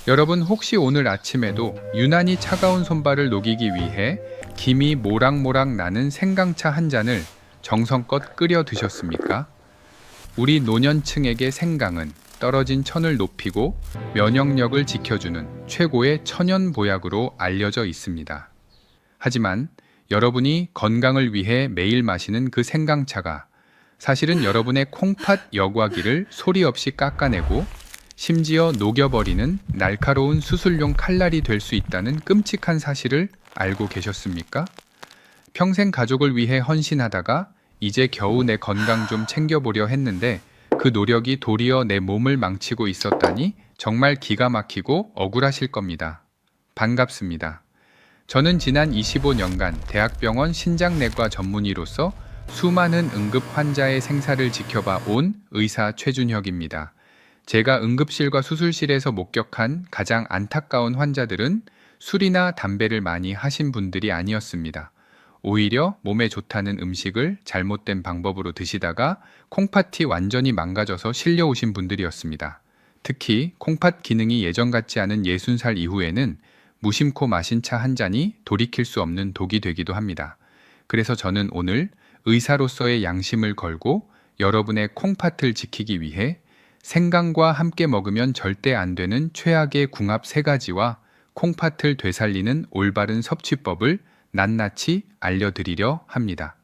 여러분 혹시 오늘 아침에도 유난히 차가운 손발을 녹이기 위해 김이 모락모락 나는 생강차 한 잔을 정성껏 끓여 드셨습니까? 우리 노년층에게 생강은 떨어진 천을 높이고 면역력을 지켜주는 최고의 천연 보약으로 알려져 있습니다. 하지만 여러분이 건강을 위해 매일 마시는 그 생강차가 사실은 여러분의 콩팥 여과기를 소리 없이 깎아내고 심지어 녹여버리는 날카로운 수술용 칼날이 될 수 있다는 끔찍한 사실을 알고 계셨습니까? 평생 가족을 위해 헌신하다가 이제 겨우 내 건강 좀 챙겨보려 했는데 그 노력이 도리어 내 몸을 망치고 있었다니 정말 기가 막히고 억울하실 겁니다. 반갑습니다. 저는 지난 25년간 대학병원 신장내과 전문의로서 수많은 응급 환자의 생사를 지켜봐 온 의사 최준혁입니다. 제가 응급실과 수술실에서 목격한 가장 안타까운 환자들은 술이나 담배를 많이 하신 분들이 아니었습니다. 오히려 몸에 좋다는 음식을 잘못된 방법으로 드시다가 콩팥이 완전히 망가져서 실려오신 분들이었습니다. 특히 콩팥 기능이 예전 같지 않은 60살 이후에는 무심코 마신 차 한 잔이 돌이킬 수 없는 독이 되기도 합니다. 그래서 저는 오늘 의사로서의 양심을 걸고 여러분의 콩팥을 지키기 위해 생강과 함께 먹으면 절대 안 되는 최악의 궁합 3가지와 콩팥을 되살리는 올바른 섭취법을 낱낱이 알려드리려 합니다.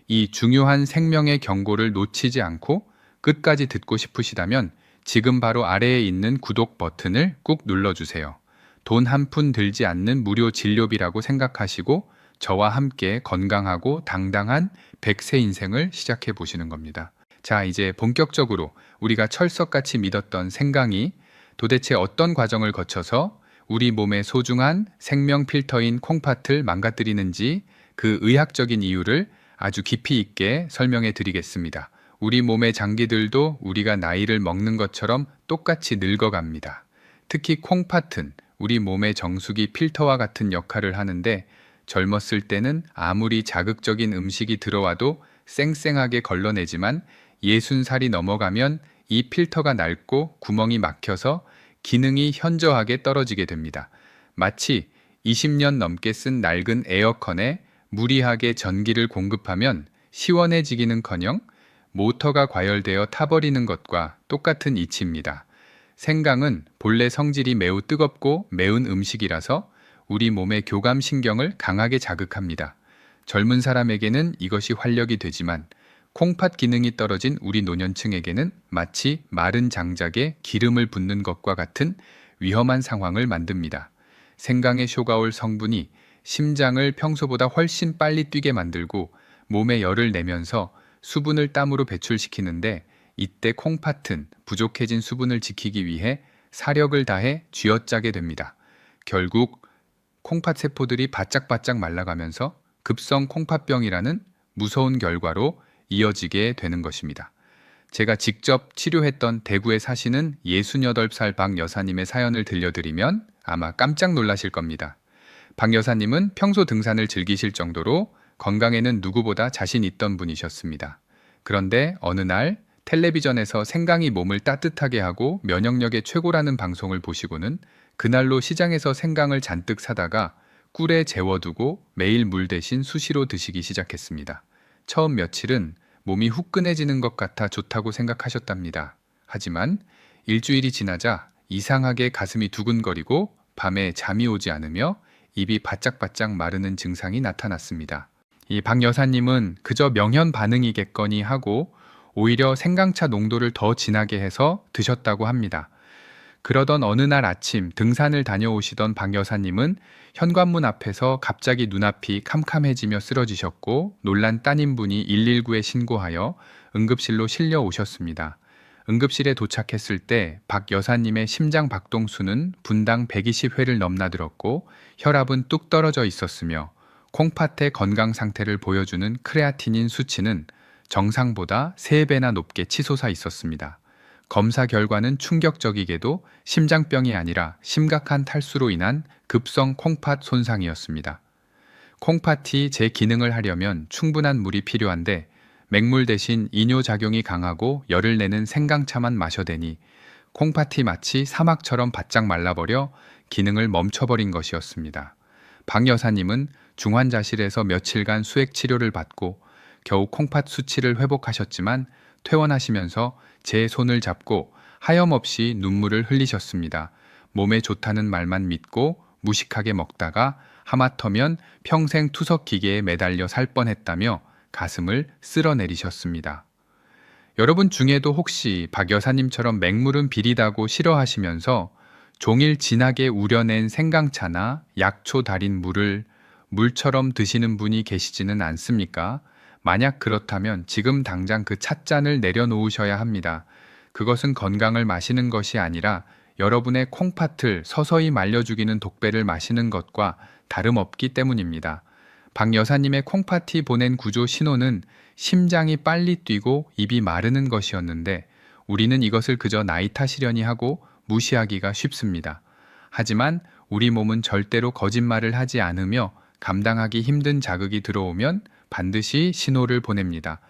이 중요한 생명의 경고를 놓치지 않고 끝까지 듣고 싶으시다면 지금 바로 아래에 있는 구독 버튼을 꾹 눌러주세요. 돈 한 푼 들지 않는 무료 진료비라고 생각하시고 저와 함께 건강하고 당당한 100세 인생을 시작해 보시는 겁니다. 자, 이제 본격적으로 우리가 철석같이 믿었던 생강이 도대체 어떤 과정을 거쳐서 우리 몸의 소중한 생명 필터인 콩팥을 망가뜨리는지 그 의학적인 이유를 아주 깊이 있게 설명해 드리겠습니다. 우리 몸의 장기들도 우리가 나이를 먹는 것처럼 똑같이 늙어갑니다. 특히 콩팥은 우리 몸의 정수기 필터와 같은 역할을 하는데 젊었을 때는 아무리 자극적인 음식이 들어와도 쌩쌩하게 걸러내지만 60살이 넘어가면 이 필터가 낡고 구멍이 막혀서 기능이 현저하게 떨어지게 됩니다. 마치 20년 넘게 쓴 낡은 에어컨에 무리하게 전기를 공급하면 시원해지기는커녕 모터가 과열되어 타버리는 것과 똑같은 이치입니다. 생강은 본래 성질이 매우 뜨겁고 매운 음식이라서 우리 몸의 교감신경을 강하게 자극합니다. 젊은 사람에게는 이것이 활력이 되지만 콩팥 기능이 떨어진 우리 노년층에게는 마치 마른 장작에 기름을 붓는 것과 같은 위험한 상황을 만듭니다. 생강의 쇼가올 성분이 심장을 평소보다 훨씬 빨리 뛰게 만들고 몸에 열을 내면서 수분을 땀으로 배출시키는데 이때 콩팥은 부족해진 수분을 지키기 위해 사력을 다해 쥐어짜게 됩니다. 결국 콩팥 세포들이 바짝바짝 말라가면서 급성 콩팥병이라는 무서운 결과로 이어지게 되는 것입니다. 제가 직접 치료했던 대구에 사시는 68살 박 여사님의 사연을 들려드리면 아마 깜짝 놀라실 겁니다. 박 여사님은 평소 등산을 즐기실 정도로 건강에는 누구보다 자신 있던 분이셨습니다. 그런데 어느 날 텔레비전에서 생강이 몸을 따뜻하게 하고 면역력에 최고라는 방송을 보시고는 그날로 시장에서 생강을 잔뜩 사다가 꿀에 재워두고 매일 물 대신 수시로 드시기 시작했습니다. 처음 며칠은 몸이 후끈해지는 것 같아 좋다고 생각하셨답니다. 하지만 일주일이 지나자 이상하게 가슴이 두근거리고 밤에 잠이 오지 않으며 입이 바짝바짝 마르는 증상이 나타났습니다. 이 박 여사님은 그저 명현 반응이겠거니 하고 오히려 생강차 농도를 더 진하게 해서 드셨다고 합니다. 그러던 어느 날 아침 등산을 다녀오시던 박 여사님은 현관문 앞에서 갑자기 눈앞이 캄캄해지며 쓰러지셨고 놀란 따님분이 119에 신고하여 응급실로 실려 오셨습니다. 응급실에 도착했을 때 박 여사님의 심장 박동수는 분당 120회를 넘나들었고 혈압은 뚝 떨어져 있었으며 콩팥의 건강 상태를 보여주는 크레아티닌 수치는 정상보다 3배나 높게 치솟아 있었습니다. 검사 결과는 충격적이게도 심장병이 아니라 심각한 탈수로 인한 급성 콩팥 손상이었습니다. 콩팥이 제 기능을 하려면 충분한 물이 필요한데 맹물 대신 이뇨작용이 강하고 열을 내는 생강차만 마셔대니 콩팥이 마치 사막처럼 바짝 말라버려 기능을 멈춰버린 것이었습니다. 박 여사님은 중환자실에서 며칠간 수액 치료를 받고 겨우 콩팥 수치를 회복하셨지만 퇴원하시면서 제 손을 잡고 하염없이 눈물을 흘리셨습니다. 몸에 좋다는 말만 믿고 무식하게 먹다가 하마터면 평생 투석 기계에 매달려 살 뻔했다며 가슴을 쓸어내리셨습니다. 여러분 중에도 혹시 박 여사님처럼 맹물은 비리다고 싫어하시면서 종일 진하게 우려낸 생강차나 약초 달인 물을 물처럼 드시는 분이 계시지는 않습니까? 만약 그렇다면 지금 당장 그 찻잔을 내려놓으셔야 합니다. 그것은 건강을 마시는 것이 아니라 여러분의 콩팥을 서서히 말려 죽이는 독배를 마시는 것과 다름없기 때문입니다. 박 여사님의 콩팥이 보낸 구조 신호는 심장이 빨리 뛰고 입이 마르는 것이었는데 우리는 이것을 그저 나이 탓이려니 하고 무시하기가 쉽습니다. 하지만 우리 몸은 절대로 거짓말을 하지 않으며 감당하기 힘든 자극이 들어오면 반드시 신호를 보냅니다.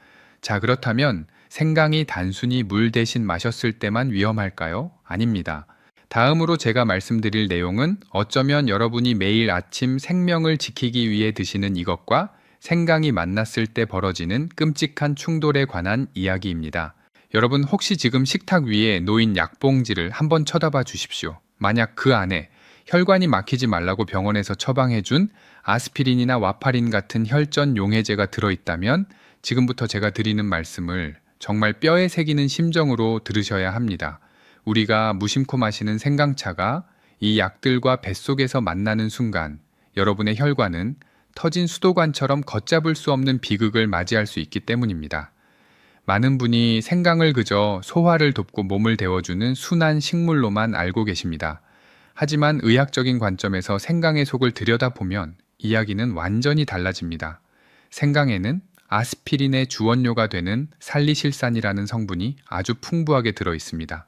자, 그렇다면 생강이 단순히 물 대신 마셨을 때만 위험할까요? 아닙니다. 다음으로 제가 말씀드릴 내용은 어쩌면 여러분이 매일 아침 생명을 지키기 위해 드시는 이것과 생강이 만났을 때 벌어지는 끔찍한 충돌에 관한 이야기입니다. 여러분 혹시 지금 식탁 위에 놓인 약봉지를 한번 쳐다봐 주십시오. 만약 그 안에 혈관이 막히지 말라고 병원에서 처방해준 아스피린이나 와파린 같은 혈전 용해제가 들어있다면 지금부터 제가 드리는 말씀을 정말 뼈에 새기는 심정으로 들으셔야 합니다. 우리가 무심코 마시는 생강차가 이 약들과 뱃속에서 만나는 순간 여러분의 혈관은 터진 수도관처럼 걷잡을 수 없는 비극을 맞이할 수 있기 때문입니다. 많은 분이 생강을 그저 소화를 돕고 몸을 데워주는 순한 식물로만 알고 계십니다. 하지만 의학적인 관점에서 생강의 속을 들여다보면 이야기는 완전히 달라집니다. 생강에는 아스피린의 주원료가 되는 살리실산이라는 성분이 아주 풍부하게 들어 있습니다.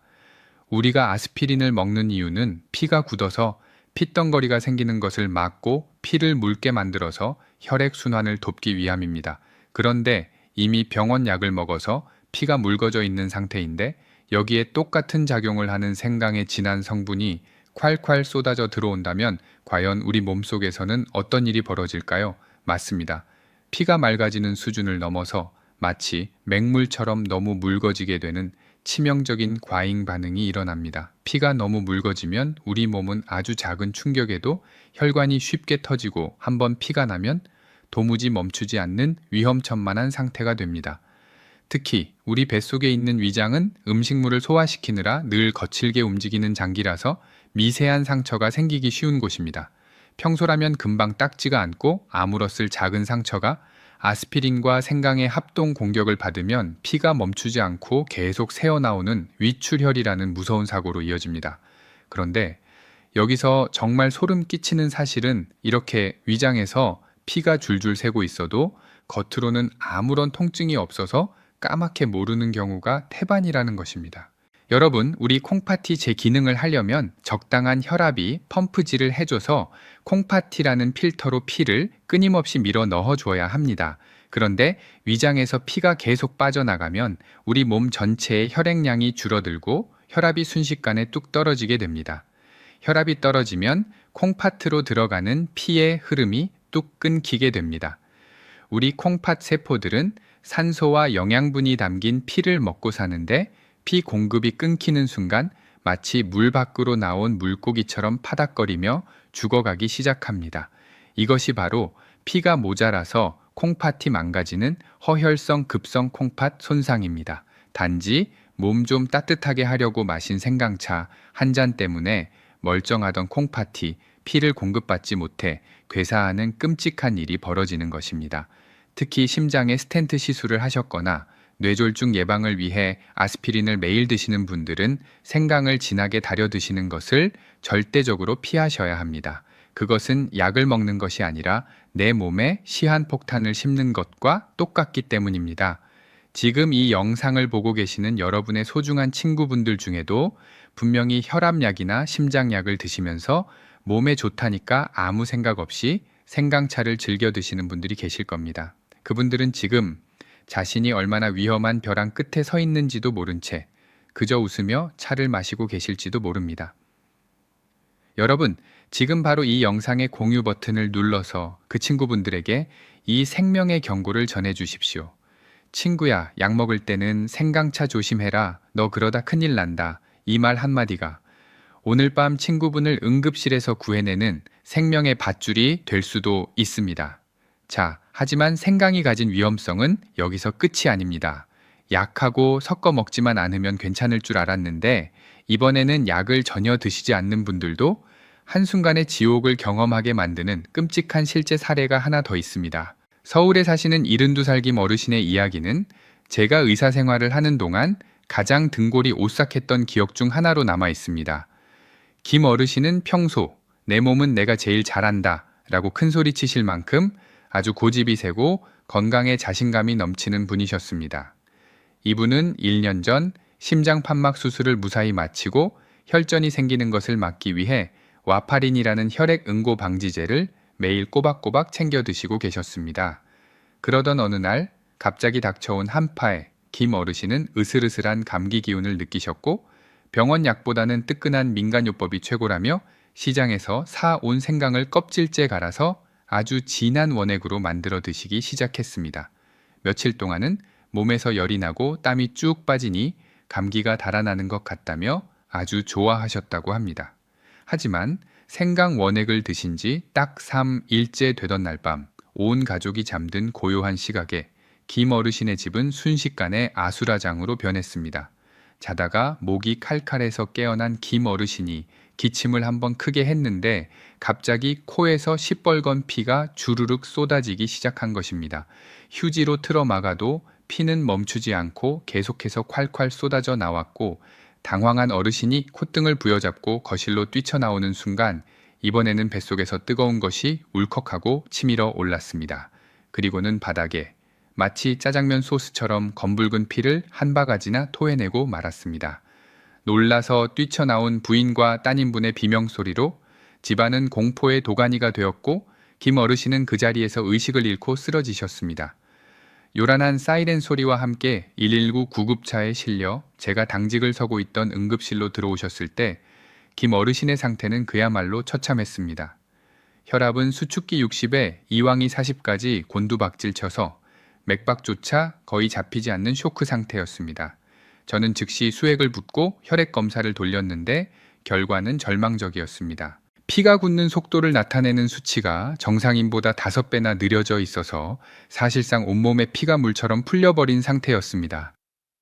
우리가 아스피린을 먹는 이유는 피가 굳어서 핏덩거리가 생기는 것을 막고 피를 묽게 만들어서 혈액순환을 돕기 위함입니다. 그런데 이미 병원 약을 먹어서 피가 묽어져 있는 상태인데 여기에 똑같은 작용을 하는 생강의 진한 성분이 콸콸 쏟아져 들어온다면 과연 우리 몸속에서는 어떤 일이 벌어질까요? 맞습니다. 피가 맑아지는 수준을 넘어서 마치 맹물처럼 너무 묽어지게 되는 치명적인 과잉 반응이 일어납니다. 피가 너무 묽어지면 우리 몸은 아주 작은 충격에도 혈관이 쉽게 터지고 한번 피가 나면 도무지 멈추지 않는 위험천만한 상태가 됩니다. 특히 우리 뱃속에 있는 위장은 음식물을 소화시키느라 늘 거칠게 움직이는 장기라서 미세한 상처가 생기기 쉬운 곳입니다. 평소라면 금방 닦지가 않고 아물었을 작은 상처가 아스피린과 생강의 합동 공격을 받으면 피가 멈추지 않고 계속 새어나오는 위출혈이라는 무서운 사고로 이어집니다. 그런데 여기서 정말 소름 끼치는 사실은 이렇게 위장에서 피가 줄줄 새고 있어도 겉으로는 아무런 통증이 없어서 까맣게 모르는 경우가 태반이라는 것입니다. 여러분, 우리 콩팥이 제 기능을 하려면 적당한 혈압이 펌프질을 해줘서 콩팥이라는 필터로 피를 끊임없이 밀어 넣어 주어야 합니다. 그런데 위장에서 피가 계속 빠져나가면 우리 몸 전체의 혈액량이 줄어들고 혈압이 순식간에 뚝 떨어지게 됩니다. 혈압이 떨어지면 콩팥으로 들어가는 피의 흐름이 뚝 끊기게 됩니다. 우리 콩팥 세포들은 산소와 영양분이 담긴 피를 먹고 사는데 피 공급이 끊기는 순간 마치 물 밖으로 나온 물고기처럼 파닥거리며 죽어가기 시작합니다. 이것이 바로 피가 모자라서 콩팥이 망가지는 허혈성 급성 콩팥 손상입니다. 단지 몸 좀 따뜻하게 하려고 마신 생강차 한 잔 때문에 멀쩡하던 콩팥이 피를 공급받지 못해 괴사하는 끔찍한 일이 벌어지는 것입니다. 특히 심장에 스텐트 시술을 하셨거나 뇌졸중 예방을 위해 아스피린을 매일 드시는 분들은 생강을 진하게 달여 드시는 것을 절대적으로 피하셔야 합니다. 그것은 약을 먹는 것이 아니라 내 몸에 시한폭탄을 심는 것과 똑같기 때문입니다. 지금 이 영상을 보고 계시는 여러분의 소중한 친구분들 중에도 분명히 혈압약이나 심장약을 드시면서 몸에 좋다니까 아무 생각 없이 생강차를 즐겨 드시는 분들이 계실 겁니다. 그분들은 지금 자신이 얼마나 위험한 벼랑 끝에 서 있는지도 모른 채 그저 웃으며 차를 마시고 계실지도 모릅니다. 여러분, 지금 바로 이 영상의 공유 버튼을 눌러서 그 친구분들에게 이 생명의 경고를 전해 주십시오. 친구야, 약 먹을 때는 생강차 조심해라. 너 그러다 큰일 난다. 이 말 한마디가 오늘 밤 친구분을 응급실에서 구해내는 생명의 밧줄이 될 수도 있습니다. 자, 하지만 생강이 가진 위험성은 여기서 끝이 아닙니다. 약하고 섞어 먹지만 않으면 괜찮을 줄 알았는데 이번에는 약을 전혀 드시지 않는 분들도 한순간에 지옥을 경험하게 만드는 끔찍한 실제 사례가 하나 더 있습니다. 서울에 사시는 72살 김 어르신의 이야기는 제가 의사 생활을 하는 동안 가장 등골이 오싹했던 기억 중 하나로 남아 있습니다. 김 어르신은 평소 내 몸은 내가 제일 잘한다 라고 큰소리 치실 만큼 아주 고집이 세고 건강에 자신감이 넘치는 분이셨습니다. 이분은 1년 전 심장 판막 수술을 무사히 마치고 혈전이 생기는 것을 막기 위해 와파린이라는 혈액 응고 방지제를 매일 꼬박꼬박 챙겨 드시고 계셨습니다. 그러던 어느 날 갑자기 닥쳐온 한파에 김 어르신은 으슬으슬한 감기 기운을 느끼셨고 병원 약보다는 뜨끈한 민간요법이 최고라며 시장에서 사온 생강을 껍질째 갈아서 아주 진한 원액으로 만들어 드시기 시작했습니다. 며칠 동안은 몸에서 열이 나고 땀이 쭉 빠지니 감기가 달아나는 것 같다며 아주 좋아하셨다고 합니다. 하지만 생강 원액을 드신 지 딱 3일째 되던 날 밤 온 가족이 잠든 고요한 시각에 김 어르신의 집은 순식간에 아수라장으로 변했습니다. 자다가 목이 칼칼해서 깨어난 김 어르신이 기침을 한번 크게 했는데 갑자기 코에서 시뻘건 피가 주르륵 쏟아지기 시작한 것입니다. 휴지로 틀어 막아도 피는 멈추지 않고 계속해서 콸콸 쏟아져 나왔고 당황한 어르신이 콧등을 부여잡고 거실로 뛰쳐나오는 순간 이번에는 뱃속에서 뜨거운 것이 울컥하고 치밀어 올랐습니다. 그리고는 바닥에 마치 짜장면 소스처럼 검붉은 피를 한 바가지나 토해내고 말았습니다. 놀라서 뛰쳐나온 부인과 따님분의 비명소리로 집안은 공포의 도가니가 되었고 김 어르신은 그 자리에서 의식을 잃고 쓰러지셨습니다. 요란한 사이렌 소리와 함께 119 구급차에 실려 제가 당직을 서고 있던 응급실로 들어오셨을 때 김 어르신의 상태는 그야말로 처참했습니다. 혈압은 수축기 60에 이왕이 40까지 곤두박질 쳐서 맥박조차 거의 잡히지 않는 쇼크 상태였습니다. 저는 즉시 수액을 붓고 혈액 검사를 돌렸는데 결과는 절망적이었습니다. 피가 굳는 속도를 나타내는 수치가 정상인보다 5배나 느려져 있어서 사실상 온몸에 피가 물처럼 풀려버린 상태였습니다.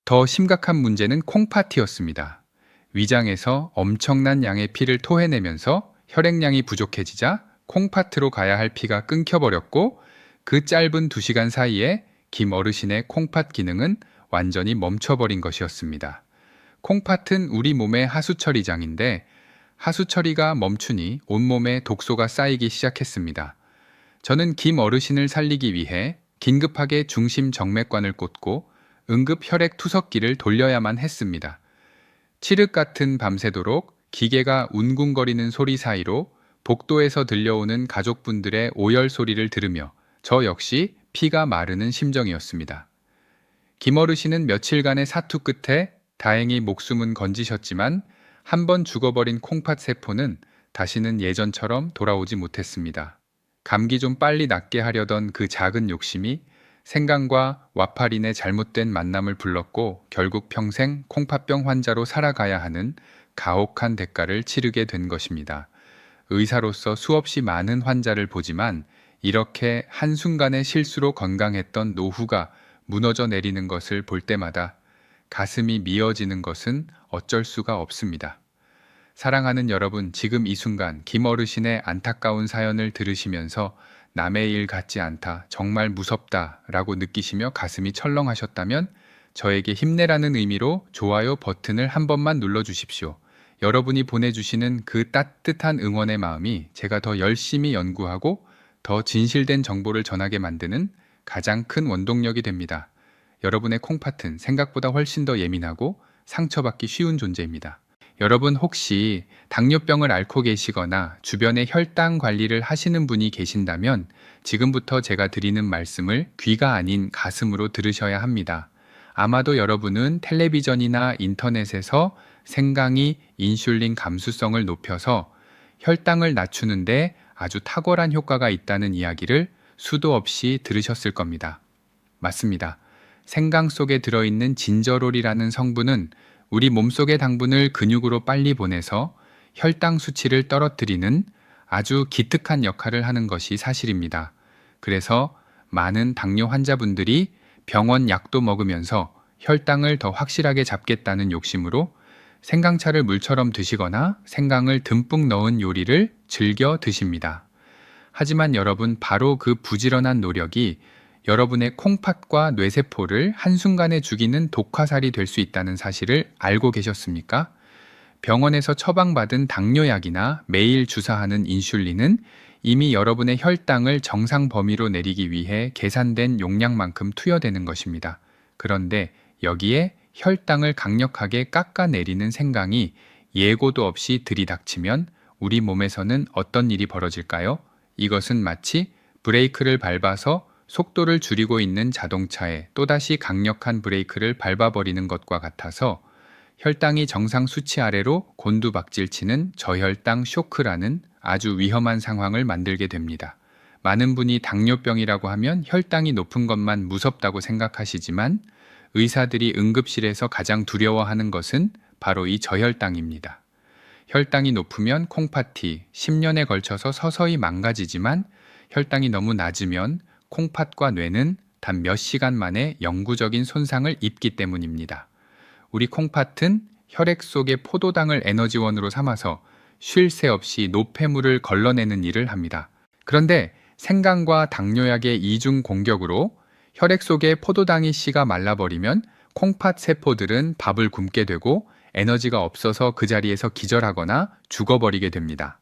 더 심각한 문제는 콩팥이었습니다. 위장에서 엄청난 양의 피를 토해내면서 혈액량이 부족해지자 콩팥으로 가야 할 피가 끊겨버렸고 그 짧은 2시간 사이에 김 어르신의 콩팥 기능은 완전히 멈춰버린 것이었습니다. 콩팥은 우리 몸의 하수처리장인데 하수처리가 멈추니 온몸에 독소가 쌓이기 시작했습니다. 저는 김 어르신을 살리기 위해 긴급하게 중심 정맥관을 꽂고 응급 혈액 투석기를 돌려야만 했습니다. 칠흑 같은 밤새도록 기계가 웅궁거리는 소리 사이로 복도에서 들려오는 가족분들의 오열 소리를 들으며 저 역시 피가 마르는 심정이었습니다. 김 어르신은 며칠간의 사투 끝에 다행히 목숨은 건지셨지만 한 번 죽어버린 콩팥 세포는 다시는 예전처럼 돌아오지 못했습니다. 감기 좀 빨리 낫게 하려던 그 작은 욕심이 생강과 와파린의 잘못된 만남을 불렀고 결국 평생 콩팥병 환자로 살아가야 하는 가혹한 대가를 치르게 된 것입니다. 의사로서 수없이 많은 환자를 보지만 이렇게 한순간의 실수로 건강했던 노후가 무너져 내리는 것을 볼 때마다 가슴이 미어지는 것은 어쩔 수가 없습니다. 사랑하는 여러분, 지금 이 순간 김 어르신의 안타까운 사연을 들으시면서 남의 일 같지 않다, 정말 무섭다 라고 느끼시며 가슴이 철렁하셨다면 저에게 힘내라는 의미로 좋아요 버튼을 한 번만 눌러주십시오. 여러분이 보내주시는 그 따뜻한 응원의 마음이 제가 더 열심히 연구하고 더 진실된 정보를 전하게 만드는 가장 큰 원동력이 됩니다. 여러분의 콩팥은 생각보다 훨씬 더 예민하고 상처받기 쉬운 존재입니다. 여러분 혹시 당뇨병을 앓고 계시거나 주변에 혈당 관리를 하시는 분이 계신다면 지금부터 제가 드리는 말씀을 귀가 아닌 가슴으로 들으셔야 합니다. 아마도 여러분은 텔레비전이나 인터넷에서 생강이 인슐린 감수성을 높여서 혈당을 낮추는데 아주 탁월한 효과가 있다는 이야기를 수도 없이 들으셨을 겁니다. 맞습니다. 생강 속에 들어있는 진저롤이라는 성분은 우리 몸속의 당분을 근육으로 빨리 보내서 혈당 수치를 떨어뜨리는 아주 기특한 역할을 하는 것이 사실입니다. 그래서 많은 당뇨 환자분들이 병원 약도 먹으면서 혈당을 더 확실하게 잡겠다는 욕심으로 생강차를 물처럼 드시거나 생강을 듬뿍 넣은 요리를 즐겨 드십니다. 하지만 여러분, 바로 그 부지런한 노력이 여러분의 콩팥과 뇌세포를 한순간에 죽이는 독화살이 될 수 있다는 사실을 알고 계셨습니까? 병원에서 처방받은 당뇨약이나 매일 주사하는 인슐린은 이미 여러분의 혈당을 정상 범위로 내리기 위해 계산된 용량만큼 투여되는 것입니다. 그런데 여기에 혈당을 강력하게 깎아내리는 생강이 예고도 없이 들이닥치면 우리 몸에서는 어떤 일이 벌어질까요? 이것은 마치 브레이크를 밟아서 속도를 줄이고 있는 자동차에 또다시 강력한 브레이크를 밟아버리는 것과 같아서 혈당이 정상 수치 아래로 곤두박질치는 저혈당 쇼크라는 아주 위험한 상황을 만들게 됩니다. 많은 분이 당뇨병이라고 하면 혈당이 높은 것만 무섭다고 생각하시지만 의사들이 응급실에서 가장 두려워하는 것은 바로 이 저혈당입니다. 혈당이 높으면 콩팥이 10년에 걸쳐서 서서히 망가지지만 혈당이 너무 낮으면 콩팥과 뇌는 단 몇 시간 만에 영구적인 손상을 입기 때문입니다. 우리 콩팥은 혈액 속의 포도당을 에너지원으로 삼아서 쉴 새 없이 노폐물을 걸러내는 일을 합니다. 그런데 생강과 당뇨약의 이중 공격으로 혈액 속의 포도당이 씨가 말라버리면 콩팥 세포들은 밥을 굶게 되고 에너지가 없어서 그 자리에서 기절하거나 죽어버리게 됩니다.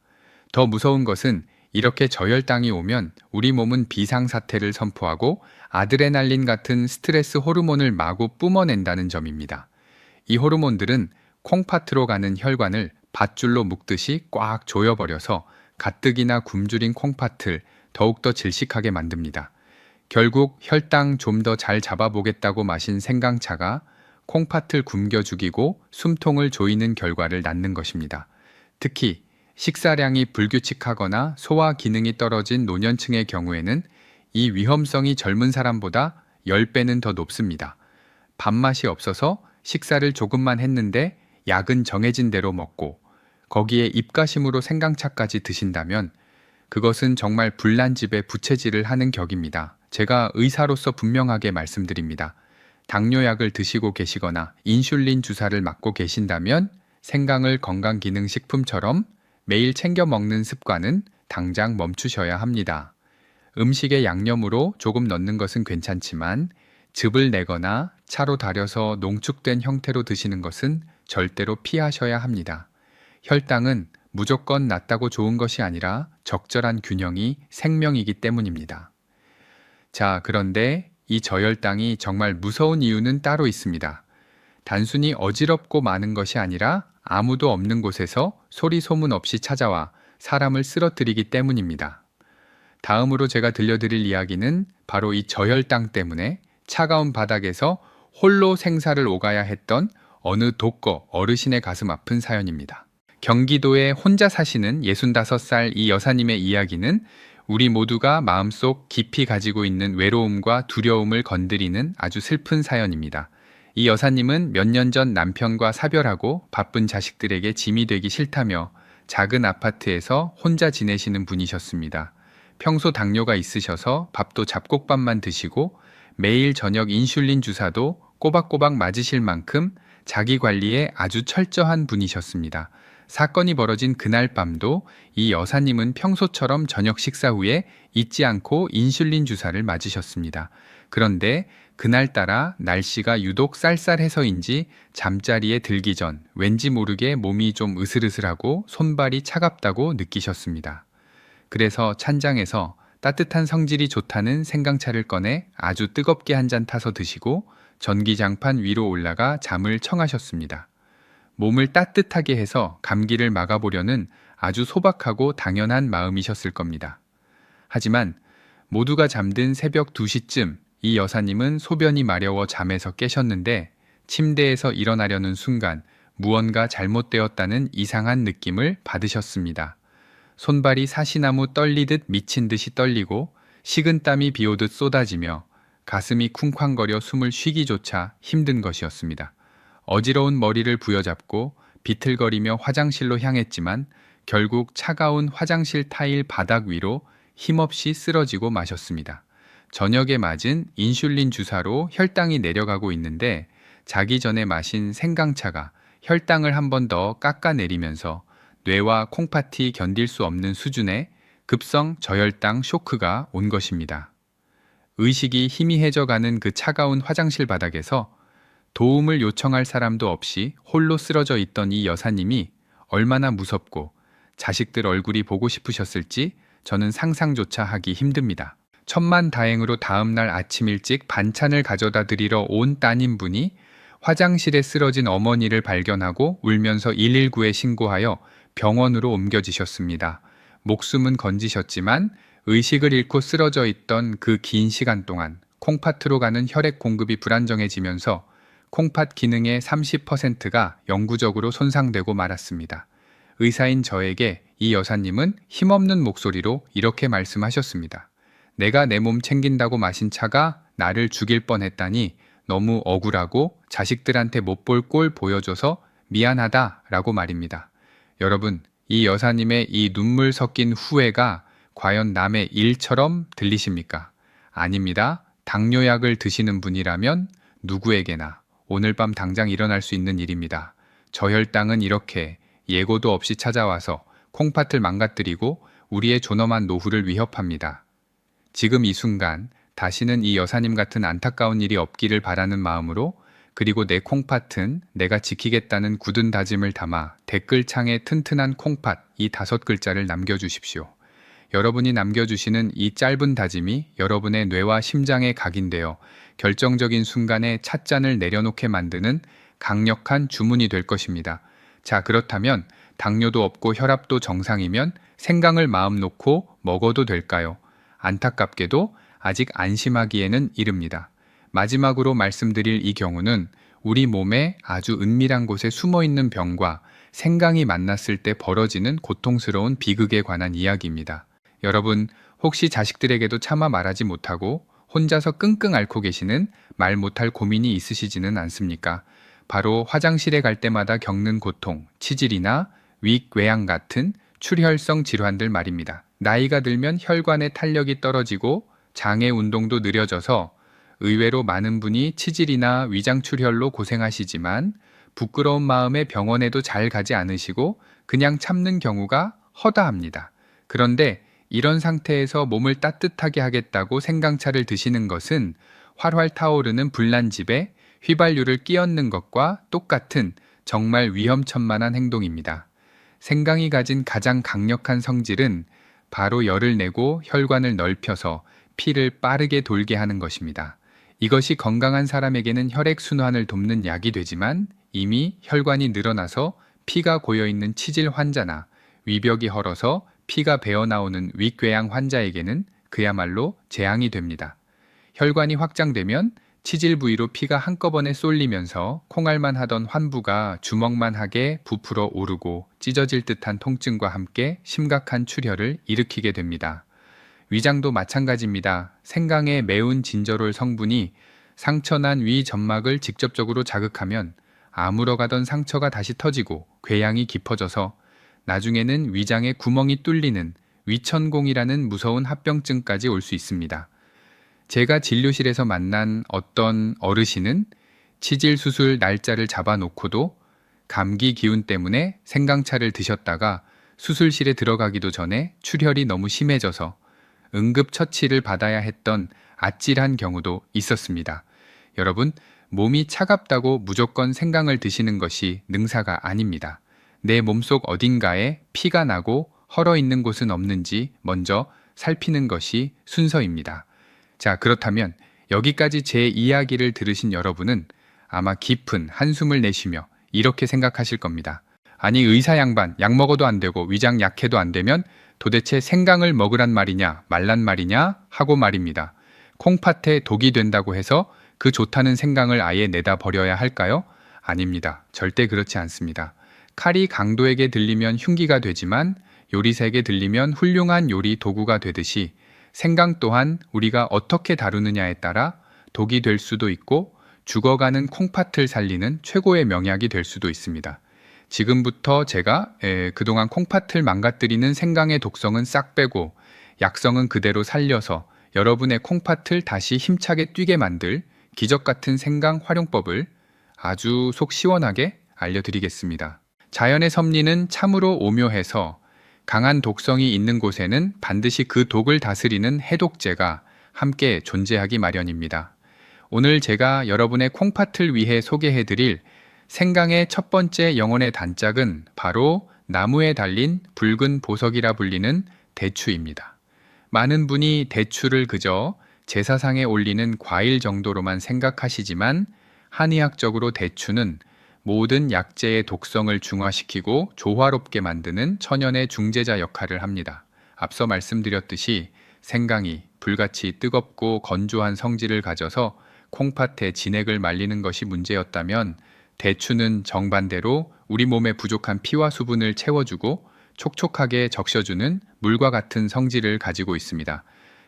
더 무서운 것은 이렇게 저혈당이 오면 우리 몸은 비상사태를 선포하고 아드레날린 같은 스트레스 호르몬을 마구 뿜어낸다는 점입니다. 이 호르몬들은 콩팥으로 가는 혈관을 밧줄로 묶듯이 꽉 조여버려서 가뜩이나 굶주린 콩팥을 더욱더 질식하게 만듭니다. 결국 혈당 좀 더 잘 잡아보겠다고 마신 생강차가 콩팥을 굶겨 죽이고 숨통을 조이는 결과를 낳는 것입니다. 특히 식사량이 불규칙하거나 소화 기능이 떨어진 노년층의 경우에는 이 위험성이 젊은 사람보다 10배는 더 높습니다. 밥맛이 없어서 식사를 조금만 했는데 약은 정해진 대로 먹고 거기에 입가심으로 생강차까지 드신다면 그것은 정말 불난집에 부채질을 하는 격입니다. 제가 의사로서 분명하게 말씀드립니다. 당뇨약을 드시고 계시거나 인슐린 주사를 맞고 계신다면 생강을 건강기능식품처럼 매일 챙겨 먹는 습관은 당장 멈추셔야 합니다. 음식에 양념으로 조금 넣는 것은 괜찮지만 즙을 내거나 차로 달여서 농축된 형태로 드시는 것은 절대로 피하셔야 합니다. 혈당은 무조건 낮다고 좋은 것이 아니라 적절한 균형이 생명이기 때문입니다. 자, 그런데 이 저혈당이 정말 무서운 이유는 따로 있습니다. 단순히 어지럽고 많은 것이 아니라 아무도 없는 곳에서 소리 소문 없이 찾아와 사람을 쓰러뜨리기 때문입니다. 다음으로 제가 들려드릴 이야기는 바로 이 저혈당 때문에 차가운 바닥에서 홀로 생사를 오가야 했던 어느 독거 어르신의 가슴 아픈 사연입니다. 경기도에 혼자 사시는 65살 이 여사님의 이야기는 우리 모두가 마음속 깊이 가지고 있는 외로움과 두려움을 건드리는 아주 슬픈 사연입니다. 이 여사님은 몇 년 전 남편과 사별하고 바쁜 자식들에게 짐이 되기 싫다며 작은 아파트에서 혼자 지내시는 분이셨습니다. 평소 당뇨가 있으셔서 밥도 잡곡밥만 드시고 매일 저녁 인슐린 주사도 꼬박꼬박 맞으실 만큼 자기 관리에 아주 철저한 분이셨습니다. 사건이 벌어진 그날 밤도 이 여사님은 평소처럼 저녁 식사 후에 잊지 않고 인슐린 주사를 맞으셨습니다. 그런데 그날따라 날씨가 유독 쌀쌀해서인지 잠자리에 들기 전 왠지 모르게 몸이 좀 으슬으슬하고 손발이 차갑다고 느끼셨습니다. 그래서 찬장에서 따뜻한 성질이 좋다는 생강차를 꺼내 아주 뜨겁게 한 잔 타서 드시고 전기장판 위로 올라가 잠을 청하셨습니다. 몸을 따뜻하게 해서 감기를 막아보려는 아주 소박하고 당연한 마음이셨을 겁니다. 하지만 모두가 잠든 새벽 2시쯤 이 여사님은 소변이 마려워 잠에서 깨셨는데 침대에서 일어나려는 순간 무언가 잘못되었다는 이상한 느낌을 받으셨습니다. 손발이 사시나무 떨리듯 미친 듯이 떨리고 식은땀이 비오듯 쏟아지며 가슴이 쿵쾅거려 숨을 쉬기조차 힘든 것이었습니다. 어지러운 머리를 부여잡고 비틀거리며 화장실로 향했지만 결국 차가운 화장실 타일 바닥 위로 힘없이 쓰러지고 마셨습니다. 저녁에 맞은 인슐린 주사로 혈당이 내려가고 있는데 자기 전에 마신 생강차가 혈당을 한 번 더 깎아내리면서 뇌와 콩팥이 견딜 수 없는 수준의 급성 저혈당 쇼크가 온 것입니다. 의식이 희미해져가는 그 차가운 화장실 바닥에서 도움을 요청할 사람도 없이 홀로 쓰러져 있던 이 여사님이 얼마나 무섭고 자식들 얼굴이 보고 싶으셨을지 저는 상상조차 하기 힘듭니다. 천만다행으로 다음날 아침 일찍 반찬을 가져다 드리러 온 따님분이 화장실에 쓰러진 어머니를 발견하고 울면서 119에 신고하여 병원으로 옮겨지셨습니다. 목숨은 건지셨지만 의식을 잃고 쓰러져 있던 그 긴 시간 동안 콩팥으로 가는 혈액 공급이 불안정해지면서 콩팥 기능의 30%가 영구적으로 손상되고 말았습니다. 의사인 저에게 이 여사님은 힘없는 목소리로 이렇게 말씀하셨습니다. 내가 내 몸 챙긴다고 마신 차가 나를 죽일 뻔했다니 너무 억울하고 자식들한테 못 볼 꼴 보여줘서 미안하다라고 말입니다. 여러분, 이 여사님의 이 눈물 섞인 후회가 과연 남의 일처럼 들리십니까? 아닙니다. 당뇨약을 드시는 분이라면 누구에게나 오늘 밤 당장 일어날 수 있는 일입니다. 저혈당은 이렇게 예고도 없이 찾아와서 콩팥을 망가뜨리고 우리의 존엄한 노후를 위협합니다. 지금 이 순간 다시는 이 여사님 같은 안타까운 일이 없기를 바라는 마음으로 그리고 내 콩팥은 내가 지키겠다는 굳은 다짐을 담아 댓글창에 튼튼한 콩팥 이 5글자를 남겨주십시오. 여러분이 남겨주시는 이 짧은 다짐이 여러분의 뇌와 심장에 각인되어 결정적인 순간에 찻잔을 내려놓게 만드는 강력한 주문이 될 것입니다. 자, 그렇다면 당뇨도 없고 혈압도 정상이면 생강을 마음 놓고 먹어도 될까요? 안타깝게도 아직 안심하기에는 이릅니다. 마지막으로 말씀드릴 이 경우는 우리 몸에 아주 은밀한 곳에 숨어있는 병과 생강이 만났을 때 벌어지는 고통스러운 비극에 관한 이야기입니다. 여러분, 혹시 자식들에게도 차마 말하지 못하고 혼자서 끙끙 앓고 계시는 말 못할 고민이 있으시지는 않습니까? 바로 화장실에 갈 때마다 겪는 고통, 치질이나 위궤양 같은 출혈성 질환들 말입니다. 나이가 들면 혈관의 탄력이 떨어지고 장의 운동도 느려져서 의외로 많은 분이 치질이나 위장출혈로 고생하시지만 부끄러운 마음에 병원에도 잘 가지 않으시고 그냥 참는 경우가 허다합니다. 그런데 이런 상태에서 몸을 따뜻하게 하겠다고 생강차를 드시는 것은 활활 타오르는 불난집에 휘발유를 끼얹는 것과 똑같은 정말 위험천만한 행동입니다. 생강이 가진 가장 강력한 성질은 바로 열을 내고 혈관을 넓혀서 피를 빠르게 돌게 하는 것입니다. 이것이 건강한 사람에게는 혈액순환을 돕는 약이 되지만 이미 혈관이 늘어나서 피가 고여있는 치질 환자나 위벽이 헐어서 피가 배어나오는 위궤양 환자에게는 그야말로 재앙이 됩니다. 혈관이 확장되면 치질 부위로 피가 한꺼번에 쏠리면서 콩알만 하던 환부가 주먹만 하게 부풀어 오르고 찢어질 듯한 통증과 함께 심각한 출혈을 일으키게 됩니다. 위장도 마찬가지입니다. 생강의 매운 진저롤 성분이 상처난 위 점막을 직접적으로 자극하면 아물어가던 상처가 다시 터지고 궤양이 깊어져서 나중에는 위장에 구멍이 뚫리는 위천공이라는 무서운 합병증까지 올 수 있습니다. 제가 진료실에서 만난 어떤 어르신은 치질 수술 날짜를 잡아놓고도 감기 기운 때문에 생강차를 드셨다가 수술실에 들어가기도 전에 출혈이 너무 심해져서 응급처치를 받아야 했던 아찔한 경우도 있었습니다. 여러분, 몸이 차갑다고 무조건 생강을 드시는 것이 능사가 아닙니다. 내 몸속 어딘가에 피가 나고 헐어 있는 곳은 없는지 먼저 살피는 것이 순서입니다. 자, 그렇다면 여기까지 제 이야기를 들으신 여러분은 아마 깊은 한숨을 내쉬며 이렇게 생각하실 겁니다. 아니, 의사 양반, 약 먹어도 안 되고 위장 약해도 안 되면 도대체 생강을 먹으란 말이냐 말란 말이냐 하고 말입니다. 콩팥에 독이 된다고 해서 그 좋다는 생강을 아예 내다 버려야 할까요? 아닙니다. 절대 그렇지 않습니다. 칼이 강도에게 들리면 흉기가 되지만 요리사에게 들리면 훌륭한 요리 도구가 되듯이 생강 또한 우리가 어떻게 다루느냐에 따라 독이 될 수도 있고 죽어가는 콩팥을 살리는 최고의 명약이 될 수도 있습니다. 지금부터 제가 그동안 콩팥을 망가뜨리는 생강의 독성은 싹 빼고 약성은 그대로 살려서 여러분의 콩팥을 다시 힘차게 뛰게 만들 기적 같은 생강 활용법을 아주 속 시원하게 알려드리겠습니다. 자연의 섭리는 참으로 오묘해서 강한 독성이 있는 곳에는 반드시 그 독을 다스리는 해독제가 함께 존재하기 마련입니다. 오늘 제가 여러분의 콩팥을 위해 소개해드릴 생강의 첫 번째 영혼의 단짝은 바로 나무에 달린 붉은 보석이라 불리는 대추입니다. 많은 분이 대추를 그저 제사상에 올리는 과일 정도로만 생각하시지만 한의학적으로 대추는 모든 약재의 독성을 중화시키고 조화롭게 만드는 천연의 중재자 역할을 합니다. 앞서 말씀드렸듯이 생강이 불같이 뜨겁고 건조한 성질을 가져서 콩팥의 진액을 말리는 것이 문제였다면 대추는 정반대로 우리 몸에 부족한 피와 수분을 채워주고 촉촉하게 적셔주는 물과 같은 성질을 가지고 있습니다.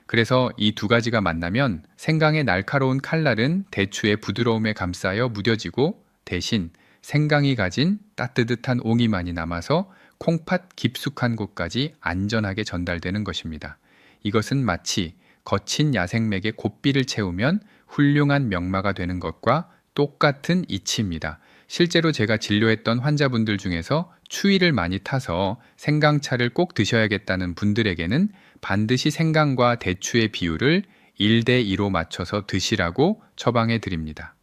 그래서 이 두 가지가 만나면 생강의 날카로운 칼날은 대추의 부드러움에 감싸여 무뎌지고 대신 생강이 가진 따뜻한 옹이만이 남아서 콩팥 깊숙한 곳까지 안전하게 전달되는 것입니다. 이것은 마치 거친 야생맥에 고삐를 채우면 훌륭한 명마가 되는 것과 똑같은 이치입니다. 실제로 제가 진료했던 환자분들 중에서 추위를 많이 타서 생강차를 꼭 드셔야겠다는 분들에게는 반드시 생강과 대추의 비율을 1대2로 맞춰서 드시라고 처방해 드립니다.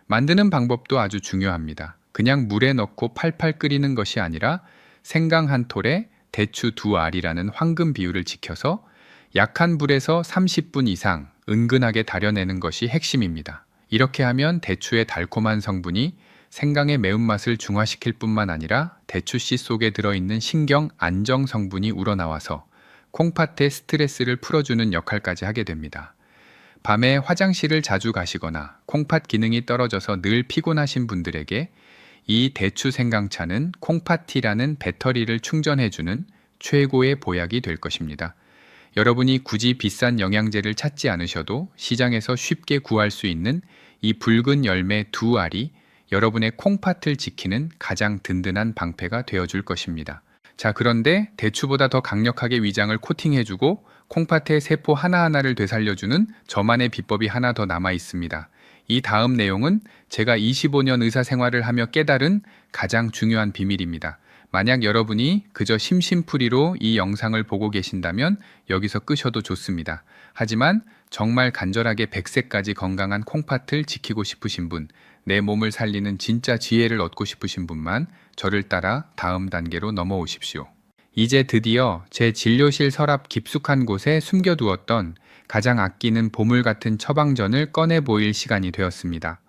만드는 방법도 아주 중요합니다. 그냥 물에 넣고 팔팔 끓이는 것이 아니라 생강 한 톨에 대추 2알이라는 황금 비율을 지켜서 약한 불에서 30분 이상 은근하게 달여내는 것이 핵심입니다. 이렇게 하면 대추의 달콤한 성분이 생강의 매운맛을 중화시킬 뿐만 아니라 대추씨 속에 들어있는 신경 안정 성분이 우러나와서 콩팥의 스트레스를 풀어주는 역할까지 하게 됩니다. 밤에 화장실을 자주 가시거나 콩팥 기능이 떨어져서 늘 피곤하신 분들에게 이 대추 생강차는 콩팥티라는 배터리를 충전해주는 최고의 보약이 될 것입니다. 여러분이 굳이 비싼 영양제를 찾지 않으셔도 시장에서 쉽게 구할 수 있는 이 붉은 열매 2알이 여러분의 콩팥을 지키는 가장 든든한 방패가 되어줄 것입니다. 자, 그런데 대추보다 더 강력하게 위장을 코팅해주고 콩팥의 세포 하나하나를 되살려주는 저만의 비법이 하나 더 남아 있습니다. 이 다음 내용은 제가 25년 의사 생활을 하며 깨달은 가장 중요한 비밀입니다. 만약 여러분이 그저 심심풀이로 이 영상을 보고 계신다면 여기서 끄셔도 좋습니다. 하지만 정말 간절하게 100세까지 건강한 콩팥을 지키고 싶으신 분, 내 몸을 살리는 진짜 지혜를 얻고 싶으신 분만 저를 따라 다음 단계로 넘어오십시오. 이제 드디어 제 진료실 서랍 깊숙한 곳에 숨겨두었던 가장 아끼는 보물 같은 처방전을 꺼내 보일 시간이 되었습니다.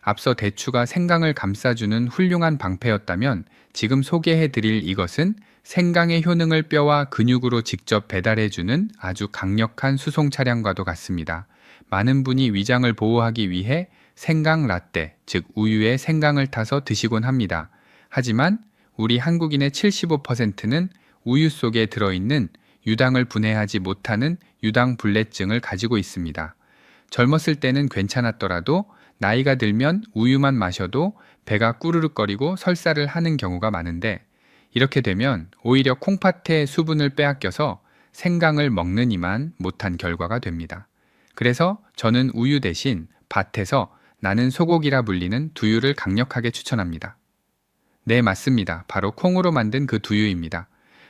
앞서 대추가 생강을 감싸주는 훌륭한 방패였다면 지금 소개해드릴 이것은 생강의 효능을 뼈와 근육으로 직접 배달해주는 아주 강력한 수송 차량과도 같습니다. 많은 분이 위장을 보호하기 위해 생강 라떼, 즉 우유에 생강을 타서 드시곤 합니다. 하지만 우리 한국인의 75%는 우유 속에 들어있는 유당을 분해하지 못하는 유당불내증을 가지고 있습니다. 젊었을 때는 괜찮았더라도 나이가 들면 우유만 마셔도 배가 꾸르륵거리고 설사를 하는 경우가 많은데 이렇게 되면 오히려 콩팥의 수분을 빼앗겨서 생강을 먹느니만 못한 결과가 됩니다. 그래서 저는 우유 대신 밭에서 나는 소고기라 불리는 두유를 강력하게 추천합니다. 네, 맞습니다. 바로 콩으로 만든 그 두유입니다.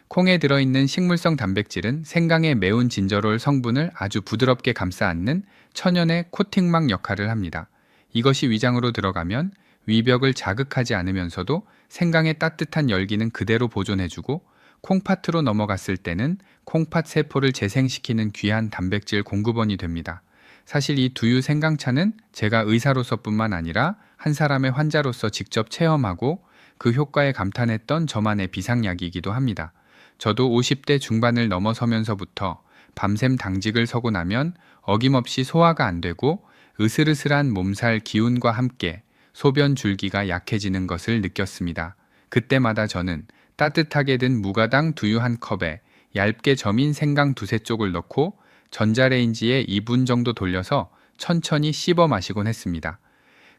콩에 들어있는 식물성 단백질은 생강의 매운 진저롤 성분을 아주 부드럽게 감싸 안는 천연의 코팅막 역할을 합니다. 이것이 위장으로 들어가면 위벽을 자극하지 않으면서도 생강의 따뜻한 열기는 그대로 보존해주고 콩팥으로 넘어갔을 때는 콩팥 세포를 재생시키는 귀한 단백질 공급원이 됩니다. 사실 이 두유 생강차는 제가 의사로서뿐만 아니라 한 사람의 환자로서 직접 체험하고 그 효과에 감탄했던 저만의 비상약이기도 합니다. 저도 50대 중반을 넘어서면서부터 밤샘 당직을 서고 나면 어김없이 소화가 안 되고 으슬으슬한 몸살 기운과 함께 소변 줄기가 약해지는 것을 느꼈습니다. 그때마다 저는 따뜻하게 든 무가당 두유 한 컵에 얇게 저민 생강 두세 쪽을 넣고 전자레인지에 2분 정도 돌려서 천천히 씹어 마시곤 했습니다.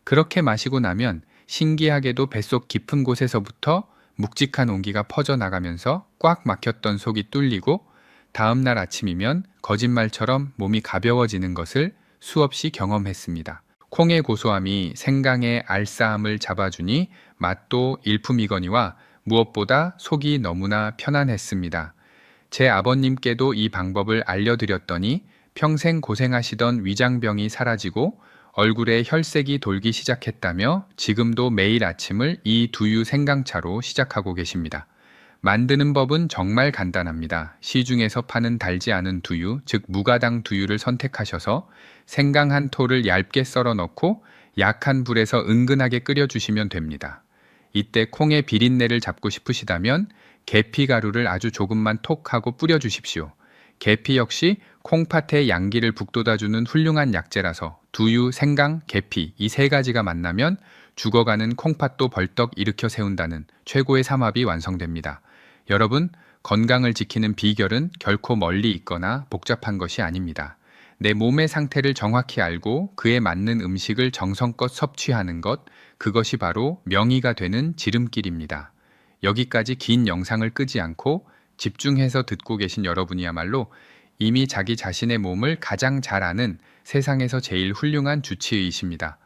그렇게 마시고 나면 신기하게도 뱃속 깊은 곳에서부터 묵직한 온기가 퍼져나가면서 꽉 막혔던 속이 뚫리고 다음날 아침이면 거짓말처럼 몸이 가벼워지는 것을 수없이 경험했습니다. 콩의 고소함이 생강의 알싸함을 잡아주니 맛도 일품이거니와 무엇보다 속이 너무나 편안했습니다. 제 아버님께도 이 방법을 알려드렸더니 평생 고생하시던 위장병이 사라지고 얼굴에 혈색이 돌기 시작했다며 지금도 매일 아침을 이 두유 생강차로 시작하고 계십니다. 만드는 법은 정말 간단합니다. 시중에서 파는 달지 않은 두유, 즉 무가당 두유를 선택하셔서 생강 한 톨을 얇게 썰어 넣고 약한 불에서 은근하게 끓여주시면 됩니다. 이때 콩의 비린내를 잡고 싶으시다면 계피 가루를 아주 조금만 톡 하고 뿌려주십시오. 계피 역시 콩팥의 양기를 북돋아주는 훌륭한 약재라서 두유, 생강, 계피 이 세 가지가 만나면 죽어가는 콩팥도 벌떡 일으켜 세운다는 최고의 삼합이 완성됩니다. 여러분, 건강을 지키는 비결은 결코 멀리 있거나 복잡한 것이 아닙니다. 내 몸의 상태를 정확히 알고 그에 맞는 음식을 정성껏 섭취하는 것, 그것이 바로 명의가 되는 지름길입니다. 여기까지 긴 영상을 끄지 않고 집중해서 듣고 계신 여러분이야말로 이미 자기 자신의 몸을 가장 잘 아는 세상에서 제일 훌륭한 주치의이십니다.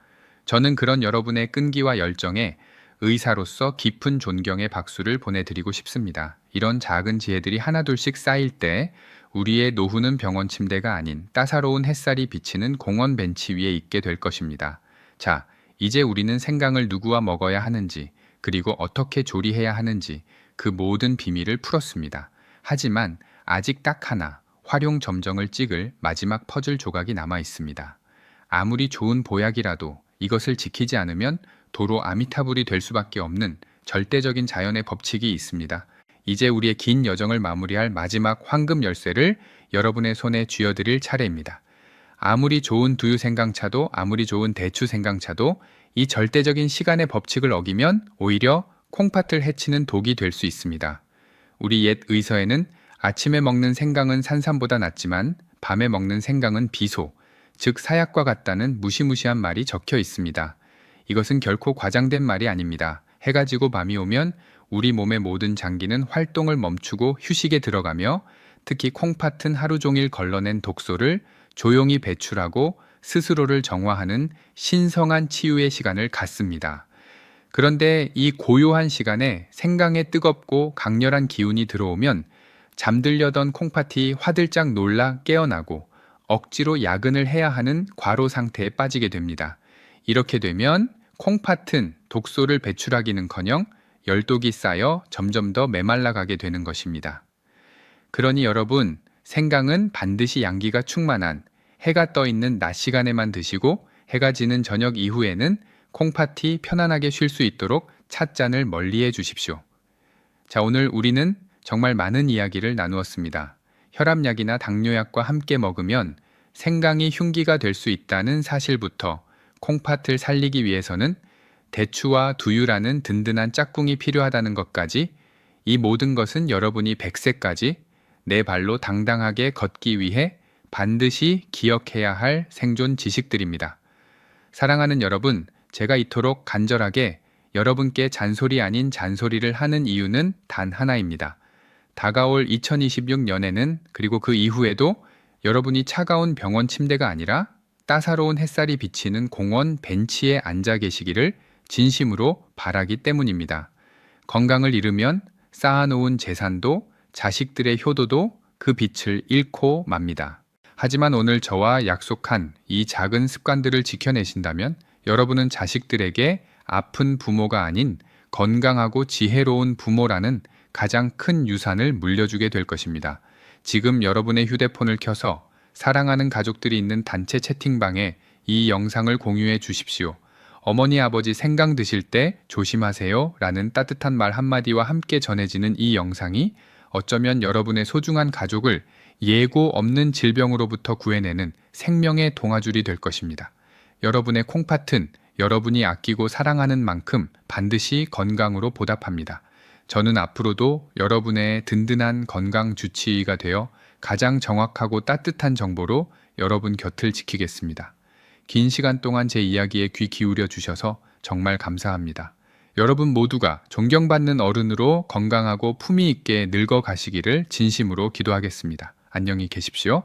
저는 그런 여러분의 끈기와 열정에 의사로서 깊은 존경의 박수를 보내드리고 싶습니다. 이런 작은 지혜들이 하나둘씩 쌓일 때 우리의 노후는 병원 침대가 아닌 따사로운 햇살이 비치는 공원 벤치 위에 있게 될 것입니다. 자, 이제 우리는 생강을 누구와 먹어야 하는지, 그리고 어떻게 조리해야 하는지 그 모든 비밀을 풀었습니다. 하지만 아직 딱 하나 활용 점정을 찍을 마지막 퍼즐 조각이 남아 있습니다. 아무리 좋은 보약이라도 이것을 지키지 않으면 도로 아미타불이 될 수밖에 없는 절대적인 자연의 법칙이 있습니다. 이제 우리의 긴 여정을 마무리할 마지막 황금 열쇠를 여러분의 손에 쥐어드릴 차례입니다. 아무리 좋은 두유 생강차도 아무리 좋은 대추 생강차도 이 절대적인 시간의 법칙을 어기면 오히려 콩팥을 해치는 독이 될 수 있습니다. 우리 옛 의서에는 아침에 먹는 생강은 산삼보다 낫지만 밤에 먹는 생강은 비소, 즉 사약과 같다는 무시무시한 말이 적혀 있습니다. 이것은 결코 과장된 말이 아닙니다. 해가 지고 밤이 오면 우리 몸의 모든 장기는 활동을 멈추고 휴식에 들어가며 특히 콩팥은 하루 종일 걸러낸 독소를 조용히 배출하고 스스로를 정화하는 신성한 치유의 시간을 갖습니다. 그런데 이 고요한 시간에 생강의 뜨겁고 강렬한 기운이 들어오면 잠들려던 콩팥이 화들짝 놀라 깨어나고 억지로 야근을 해야 하는 과로 상태에 빠지게 됩니다. 이렇게 되면 콩팥은 독소를 배출하기는커녕 열독이 쌓여 점점 더 메말라가게 되는 것입니다. 그러니 여러분, 생강은 반드시 양기가 충만한 해가 떠 있는 낮 시간에만 드시고 해가 지는 저녁 이후에는 콩팥이 편안하게 쉴 수 있도록 찻잔을 멀리해 주십시오. 자, 오늘 우리는 정말 많은 이야기를 나누었습니다. 혈압약이나 당뇨약과 함께 먹으면 생강이 흉기가 될 수 있다는 사실부터 콩팥을 살리기 위해서는 대추와 두유라는 든든한 짝꿍이 필요하다는 것까지, 이 모든 것은 여러분이 100세까지 내 발로 당당하게 걷기 위해 반드시 기억해야 할 생존 지식들입니다. 사랑하는 여러분, 제가 이토록 간절하게 여러분께 잔소리 아닌 잔소리를 하는 이유는 단 하나입니다. 다가올 2026년에는 그리고 그 이후에도 여러분이 차가운 병원 침대가 아니라 따사로운 햇살이 비치는 공원 벤치에 앉아 계시기를 진심으로 바라기 때문입니다. 건강을 잃으면 쌓아놓은 재산도 자식들의 효도도 그 빛을 잃고 맙니다. 하지만 오늘 저와 약속한 이 작은 습관들을 지켜내신다면 여러분은 자식들에게 아픈 부모가 아닌 건강하고 지혜로운 부모라는 가장 큰 유산을 물려주게 될 것입니다. 지금 여러분의 휴대폰을 켜서 사랑하는 가족들이 있는 단체 채팅방에 이 영상을 공유해 주십시오. 어머니 아버지 생강 드실 때 조심하세요 라는 따뜻한 말 한마디와 함께 전해지는 이 영상이 어쩌면 여러분의 소중한 가족을 예고 없는 질병으로부터 구해내는 생명의 동아줄이 될 것입니다. 여러분의 콩팥은 여러분이 아끼고 사랑하는 만큼 반드시 건강으로 보답합니다. 저는 앞으로도 여러분의 든든한 건강 주치의가 되어 가장 정확하고 따뜻한 정보로 여러분 곁을 지키겠습니다. 긴 시간 동안 제 이야기에 귀 기울여 주셔서 정말 감사합니다. 여러분 모두가 존경받는 어른으로 건강하고 품위 있게 늙어 가시기를 진심으로 기도하겠습니다. 안녕히 계십시오.